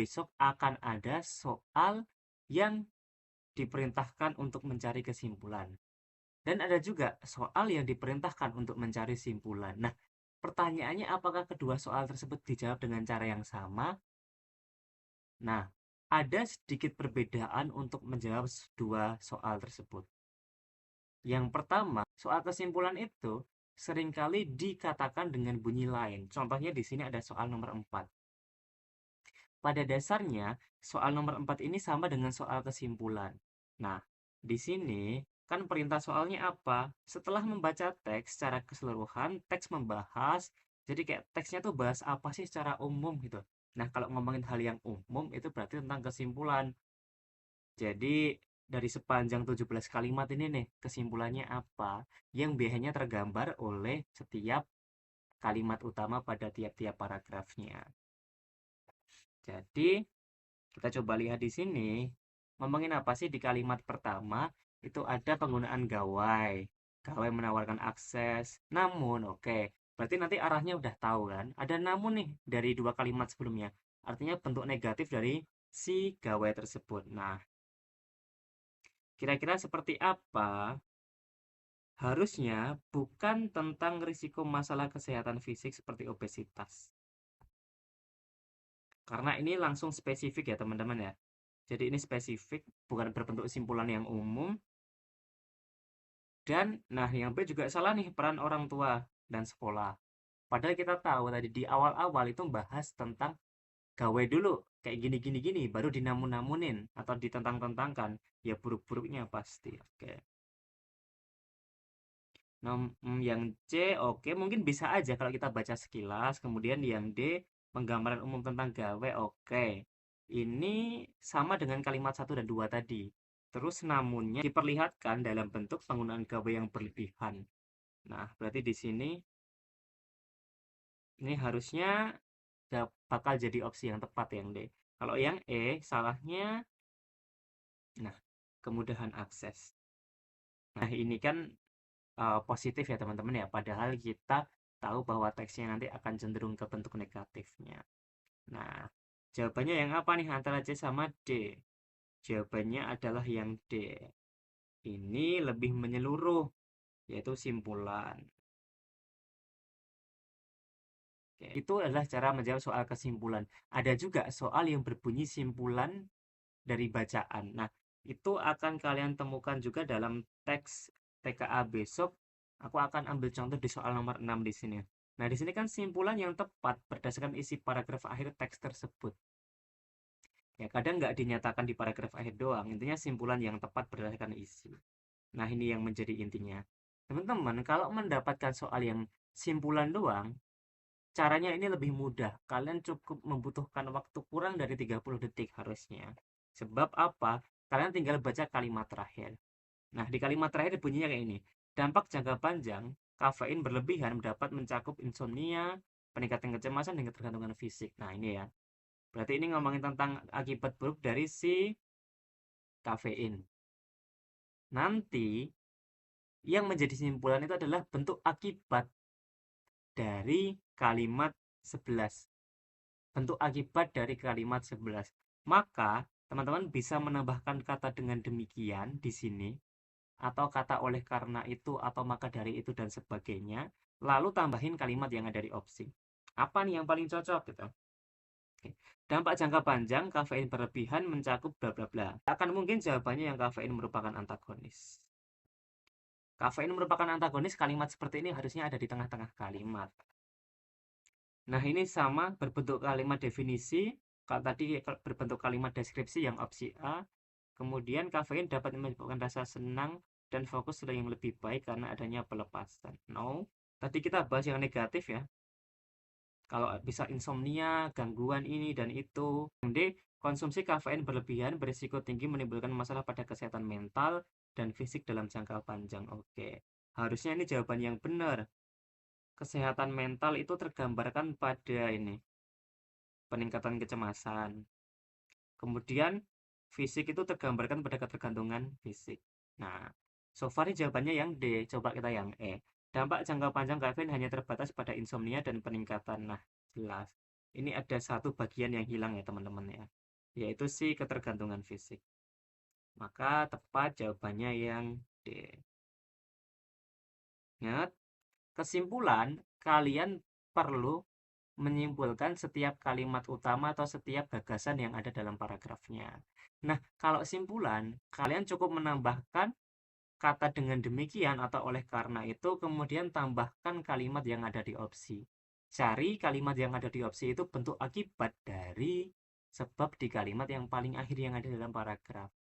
besok akan ada soal yang diperintahkan untuk mencari kesimpulan. Dan ada juga soal yang diperintahkan untuk mencari simpulan. Nah, pertanyaannya apakah kedua soal tersebut dijawab dengan cara yang sama? Nah, ada sedikit perbedaan untuk menjawab dua soal tersebut. Yang pertama, soal kesimpulan itu seringkali dikatakan dengan bunyi lain. Contohnya di sini ada soal nomor 4. Pada dasarnya, soal nomor 4 ini sama dengan soal kesimpulan. Nah, di sini kan perintah soalnya apa? Setelah membaca teks secara keseluruhan, teks membahas, jadi kayak teksnya tuh bahas apa sih secara umum gitu. Nah, kalau ngomongin hal yang umum itu berarti tentang kesimpulan. Jadi, dari sepanjang 17 kalimat ini nih, kesimpulannya apa? Yang biasanya tergambar oleh setiap kalimat utama pada tiap-tiap paragrafnya. Jadi, kita coba lihat di sini, ngomongin apa sih di kalimat pertama, itu ada penggunaan gawai. Gawai menawarkan akses, namun, oke. Berarti nanti arahnya udah tahu kan? Ada namun nih dari dua kalimat sebelumnya. Artinya bentuk negatif dari si gawai tersebut. Nah, kira-kira seperti apa? Harusnya bukan tentang risiko masalah kesehatan fisik seperti obesitas. Karena ini langsung spesifik ya teman-teman ya. Jadi ini spesifik, bukan berbentuk simpulan yang umum. Dan nah yang B juga salah nih, peran orang tua dan sekolah. Padahal kita tahu tadi di awal-awal itu bahas tentang gawe dulu, kayak gini-gini-gini, baru dinamun-namunin atau ditentang-tentangkan. Ya buruk-buruknya pasti. Oke. Yang C, oke, mungkin bisa aja kalau kita baca sekilas. Kemudian yang D, penggambaran umum tentang gawe, oke. Ini sama dengan kalimat 1 dan 2 tadi. Terus namunnya diperlihatkan dalam bentuk penggunaan gawe yang berlebihan. Nah, berarti di sini ini harusnya bakal jadi opsi yang tepat yang D. Kalau yang E, salahnya, nah, kemudahan akses. Nah, ini kan positif ya teman-teman ya, padahal kita tahu bahwa teksnya nanti akan cenderung ke bentuk negatifnya. Nah, jawabannya yang apa nih antara C sama D? Jawabannya adalah yang D. Ini lebih menyeluruh, yaitu simpulan. Oke, itu adalah cara menjawab soal kesimpulan. Ada juga soal yang berbunyi simpulan dari bacaan. Nah, itu akan kalian temukan juga dalam teks TKA besok. Aku akan ambil contoh di soal nomor 6 di sini. Nah, di sini kan simpulan yang tepat berdasarkan isi paragraf akhir teks tersebut. Ya, kadang nggak dinyatakan di paragraf akhir doang. Intinya simpulan yang tepat berdasarkan isi. Nah, ini yang menjadi intinya. Teman-teman, kalau mendapatkan soal yang simpulan doang, caranya ini lebih mudah. Kalian cukup membutuhkan waktu kurang dari 30 detik harusnya. Sebab apa? Kalian tinggal baca kalimat terakhir. Nah, di kalimat terakhir bunyinya kayak ini. Dampak jangka panjang, kafein berlebihan dapat mencakup insomnia, peningkatan kecemasan, dan ketergantungan fisik. Nah, ini ya. Berarti ini ngomongin tentang akibat buruk dari si kafein. Nanti, yang menjadi simpulan itu adalah bentuk akibat dari kalimat 11. Bentuk akibat dari kalimat 11. Maka, teman-teman bisa menambahkan kata dengan demikian di sini, atau kata oleh karena itu, atau maka dari itu, dan sebagainya, lalu tambahin kalimat yang ada di opsi. Apa nih yang paling cocok gitu? Oke. Dampak jangka panjang kafein berlebihan mencakup bla bla bla. Akan mungkin jawabannya yang kafein merupakan antagonis. Kafein merupakan antagonis, kalimat seperti ini harusnya ada di tengah-tengah kalimat. Nah, ini sama berbentuk kalimat definisi. Kalau tadi berbentuk kalimat deskripsi yang opsi A. Kemudian kafein dapat menyebabkan rasa senang dan fokus yang lebih baik karena adanya pelepasan. No. Tadi kita bahas yang negatif ya. Kalau bisa insomnia, gangguan ini dan itu. Yang D, konsumsi kafein berlebihan berisiko tinggi menimbulkan masalah pada kesehatan mental dan fisik dalam jangka panjang. Oke. Harusnya ini jawaban yang benar. Kesehatan mental itu tergambarkan pada ini, peningkatan kecemasan. Kemudian fisik itu tergambarkan pada ketergantungan fisik. Nah, so far ini jawabannya yang D. Coba kita yang E. Dampak jangka panjang kafein hanya terbatas pada insomnia dan peningkatan. Nah, jelas. Ini ada satu bagian yang hilang ya teman-teman ya, yaitu si ketergantungan fisik. Maka tepat jawabannya yang D. Ingat, kesimpulan kalian perlu menyimpulkan setiap kalimat utama atau setiap gagasan yang ada dalam paragrafnya. Nah, kalau simpulan, kalian cukup menambahkan kata dengan demikian atau oleh karena itu, kemudian tambahkan kalimat yang ada di opsi. Cari kalimat yang ada di opsi itu bentuk akibat dari sebab di kalimat yang paling akhir yang ada dalam paragraf.